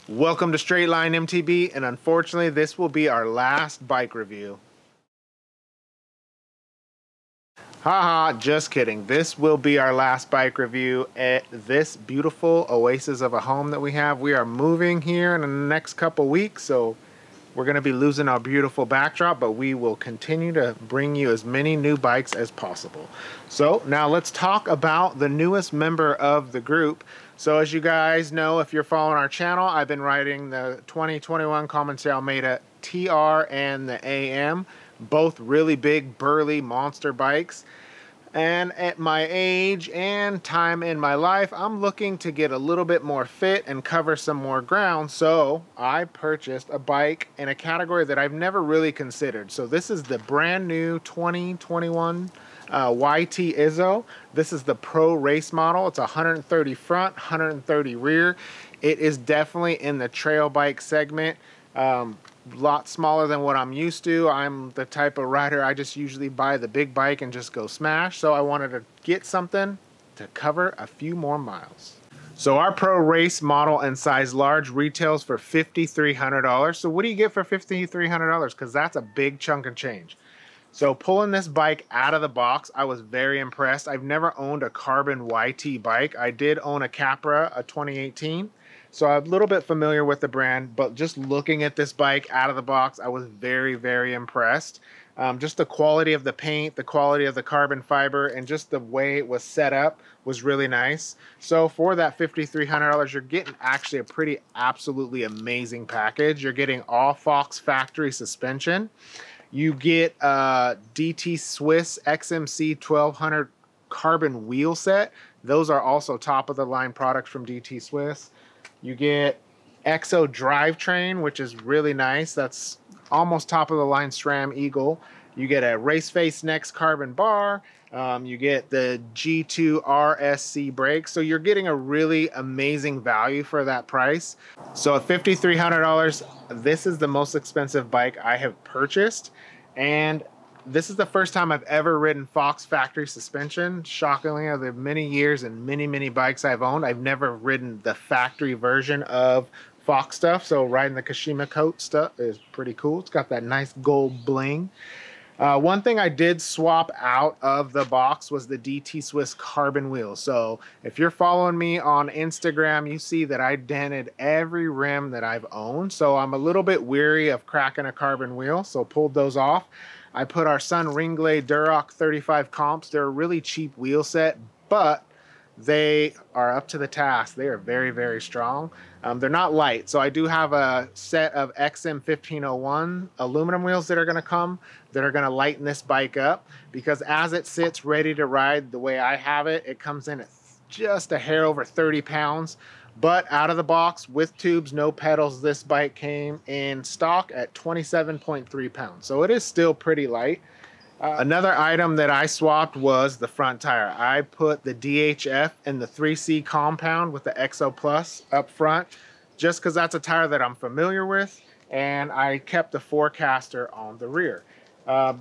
Welcome to Straight Line MTB, and unfortunately this will be our last bike review. Haha, just kidding. This will be our last bike review at this beautiful oasis of a home that we have. We are moving here in the next couple weeks, so we're going to be losing our beautiful backdrop, but we will continue to bring you as many new bikes as possible. So now let's talk about the newest member of the group. So as you guys know, if you're following our channel, I've been riding the 2021 Commandante Almeida TR and the AM, both really big, burly monster bikes. And at my age and time in my life, I'm looking to get a little bit more fit and cover some more ground. So I purchased a bike in a category that I've never really considered. So this is the brand new 2021 YT Izzo. This is the pro race model. It's 130 front, 130 rear. It is definitely in the trail bike segment. Lot smaller than what I'm used to. I'm the type of rider, I just usually buy the big bike and just go smash. So I wanted to get something to cover a few more miles. So our pro race model and size large retails for $5,300. So what do you get for $5,300? Because that's a big chunk of change. So pulling this bike out of the box, I was very impressed. I've never owned a carbon YT bike. I did own a Capra, a 2018. So I'm a little bit familiar with the brand, but just looking at this bike out of the box, I was very, very impressed. Just the quality of the paint, the quality of the carbon fiber, and just the way it was set up was really nice. So for that $5,300, you're getting actually a pretty absolutely amazing package. You're getting all Fox factory suspension. You get DT Swiss XMC 1200 carbon wheel set. Those are also top of the line products from DT Swiss. You get Exo drivetrain, which is really nice. That's almost top of the line SRAM Eagle. You get a Race Face Next carbon bar. You get the G2 RSC brakes. So you're getting a really amazing value for that price. So at $5,300, this is the most expensive bike I have purchased. And this is the first time I've ever ridden Fox factory suspension. Shockingly, of the many years and many bikes I've owned, I've never ridden the factory version of Fox stuff. So riding the Kashima coat stuff is pretty cool. It's got that nice gold bling. One thing I did swap out of the box was the DT Swiss carbon wheel. So if you're following me on Instagram, you see that I dented every rim that I've owned. So I'm a little bit weary of cracking a carbon wheel, so pulled those off. I put our Sun Ringblade Duroc 35 comps. They're a really cheap wheel set, but they are up to the task. They are very, very strong. They're not light. So I do have a set of XM 1501 aluminum wheels that are going to come that are going to lighten this bike up, because as it sits ready to ride the way I have it, it comes in at just a hair over 30 pounds. But out of the box with tubes, no pedals, this bike came in stock at 27.3 pounds. So it is still pretty light. Another item that I swapped was the front tire. I put the DHF and the 3C compound with the Exo Plus up front, just because that's a tire that I'm familiar with, and I kept the Forecaster on the rear.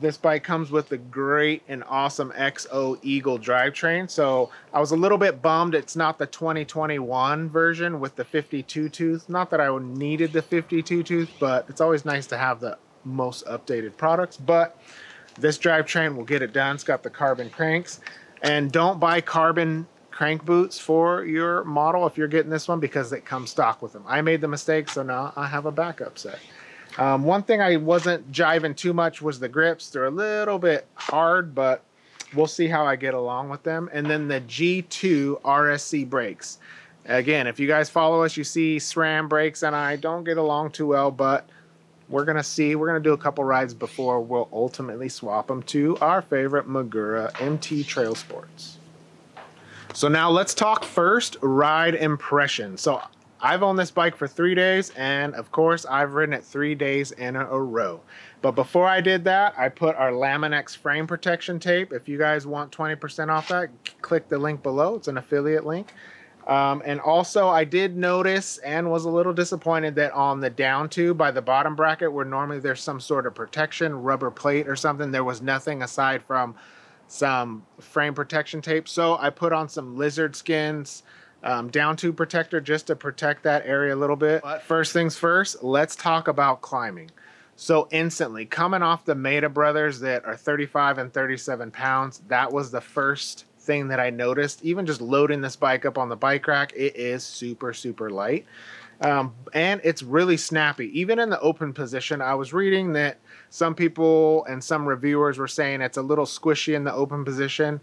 This bike comes with the great and awesome XO Eagle drivetrain, so I was a little bit bummed it's not the 2021 version with the 52 tooth. Not that I needed the 52 tooth, but it's always nice to have the most updated products. But this drivetrain will get it done. It's got the carbon cranks. And don't buy carbon crank boots for your model if you're getting this one, because it comes stock with them. I made the mistake, so now I have a backup set. One thing I wasn't jiving too much was the grips. They're a little bit hard, but we'll see how I get along with them. And then the G2 RSC brakes. Again, if you guys follow us, you see SRAM brakes, and I don't get along too well, but we're going to see. We're going to do a couple rides before we'll ultimately swap them to our favorite Magura MT Trail Sports. So now let's talk first ride impression. So I've owned this bike for 3 days, and of course I've ridden it 3 days in a row. But before I did that, I put our Laminex frame protection tape. If you guys want 20% off that, click the link below. It's an affiliate link. And also I did notice and was a little disappointed that on the down tube by the bottom bracket, where normally there's some sort of protection, rubber plate or something, there was nothing aside from some frame protection tape. So I put on some lizard skins, down tube protector just to protect that area a little bit. But first things first, let's talk about climbing. So instantly, coming off the Meta Brothers that are 35 and 37 pounds, that was the first thing that I noticed. Even just loading this bike up on the bike rack, it is super, super light. And it's really snappy. Even in the open position, I was reading that some people and some reviewers were saying it's a little squishy in the open position.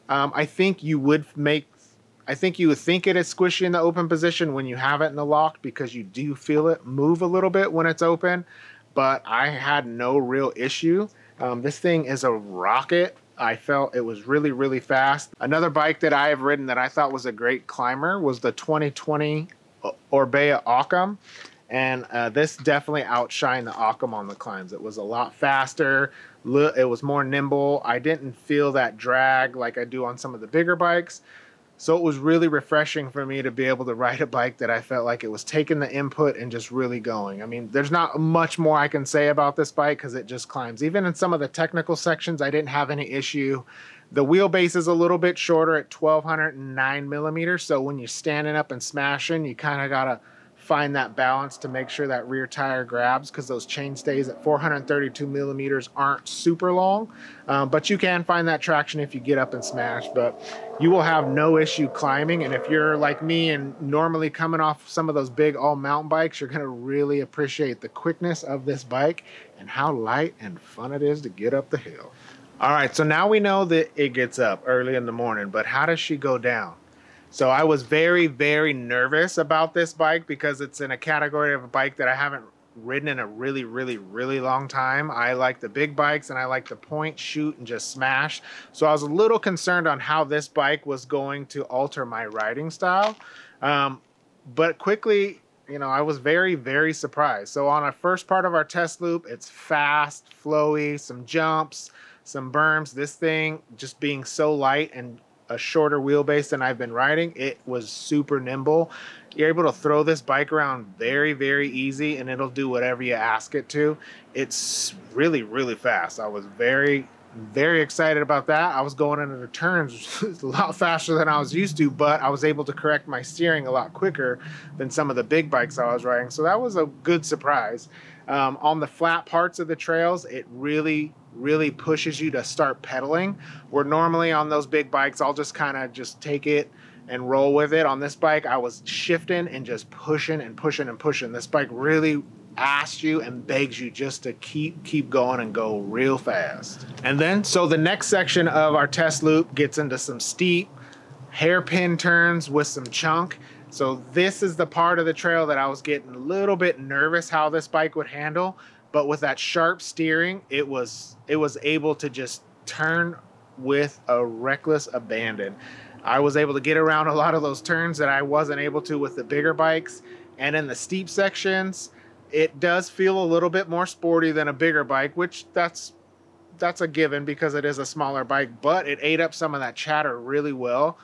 I think you would think it is squishy in the open position when you have it in the locked, because you do feel it move a little bit when it's open. But I had no real issue. This thing is a rocket. I felt it was really, really fast. Another bike that I have ridden that I thought was a great climber was the 2020 Orbea Occam. And this definitely outshined the Occam on the climbs. It was a lot faster. It was more nimble. I didn't feel that drag like I do on some of the bigger bikes. So it was really refreshing for me to be able to ride a bike that I felt like it was taking the input and just really going. I mean, there's not much more I can say about this bike because it just climbs. Even in some of the technical sections, I didn't have any issue. The wheelbase is a little bit shorter at 1209 millimeters. So when you're standing up and smashing, you kind of got to find that balance to make sure that rear tire grabs, because those chainstays at 432 millimeters aren't super long, but you can find that traction if you get up and smash. But you will have no issue climbing, and if you're like me and normally coming off some of those big all mountain bikes, you're going to really appreciate the quickness of this bike and how light and fun it is to get up the hill. All right, so now we know that it gets up early in the morning, but how does she go down? So I was very, very nervous about this bike because it's in a category of a bike that I haven't ridden in a really, really, really long time. I like the big bikes and I like to point, shoot, and just smash. So I was a little concerned on how this bike was going to alter my riding style. But quickly, you know, I was very, very surprised. So on our first part of our test loop, it's fast, flowy, some jumps, some berms. This thing just being so light and a shorter wheelbase than I've been riding, it was super nimble. You're able to throw this bike around very, very easy and it'll do whatever you ask it to. It's really, really fast. I was very, very excited about that. I was going into the turns a lot faster than I was used to, but I was able to correct my steering a lot quicker than some of the big bikes I was riding. So that was a good surprise. On the flat parts of the trails, it really pushes you to start pedaling, where normally on those big bikes, I'll just kind of just take it and roll with it. On this bike, I was shifting and just pushing and pushing and pushing. This bike really asks you and begs you just to keep going and go real fast. And then, so the next section of our test loop gets into some steep hairpin turns with some chunk. So this is the part of the trail that I was getting a little bit nervous how this bike would handle, but with that sharp steering, it was able to just turn with a reckless abandon. I was able to get around a lot of those turns that I wasn't able to with the bigger bikes. And in the steep sections, it does feel a little bit more sporty than a bigger bike, which that's a given because it is a smaller bike, but it ate up some of that chatter really well.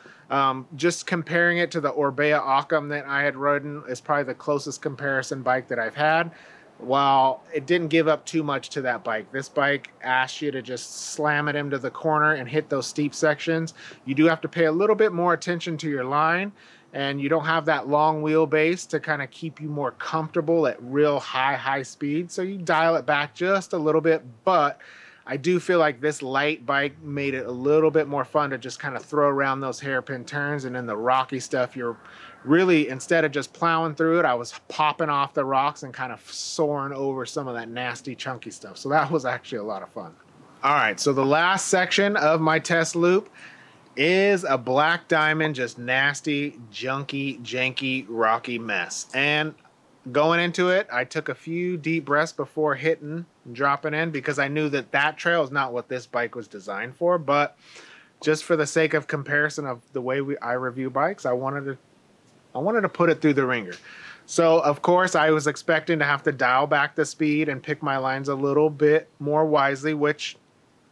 Just comparing it to the Orbea Occam that I had ridden is probably the closest comparison bike that I've had. While it didn't give up too much to that bike, this bike asks you to just slam it into the corner and hit those steep sections. You do have to pay a little bit more attention to your line, and you don't have that long wheelbase to kind of keep you more comfortable at real high speed. So you dial it back just a little bit, but I do feel like this light bike made it a little bit more fun to just kind of throw around those hairpin turns. And then the rocky stuff, you're really, instead of just plowing through it, I was popping off the rocks and kind of soaring over some of that nasty chunky stuff. So that was actually a lot of fun. All right, so the last section of my test loop is a black diamond, just nasty, junky, janky, rocky mess. And going into it, I took a few deep breaths before hitting and dropping in, because I knew that that trail is not what this bike was designed for. But just for the sake of comparison of the way I review bikes, I wanted to put it through the ringer. So of course I was expecting to have to dial back the speed and pick my lines a little bit more wisely, which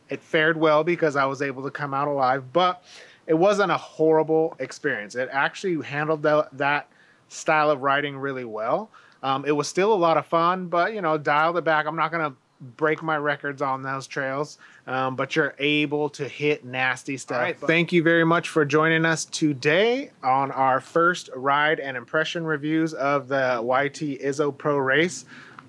it fared well because I was able to come out alive, but it wasn't a horrible experience. It actually handled that style of riding really well. It was still a lot of fun, but you know, dialed it back. I'm not gonna break my records on those trails, but you're able to hit nasty stuff. All right, thank you very much for joining us today on our first ride and impression reviews of the YT Izzo Pro Race.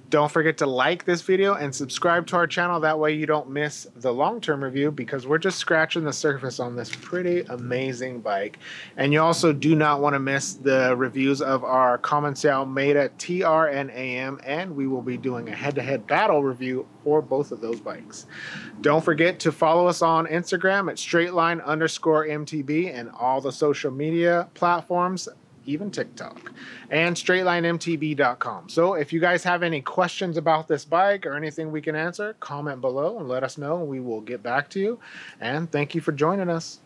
Don't forget to like this video and subscribe to our channel. That way you don't miss the long-term review, because we're just scratching the surface on this pretty amazing bike. And you also do not want to miss the reviews of our Commencal Meta TR and AM, and we will be doing a head-to-head battle review for both of those bikes. Don't forget to follow us on Instagram at straightline_MTB and all the social media platforms, even TikTok, and straightlinemtb.com. So if you guys have any questions about this bike or anything we can answer, comment below and let us know, and we will get back to you. And thank you for joining us.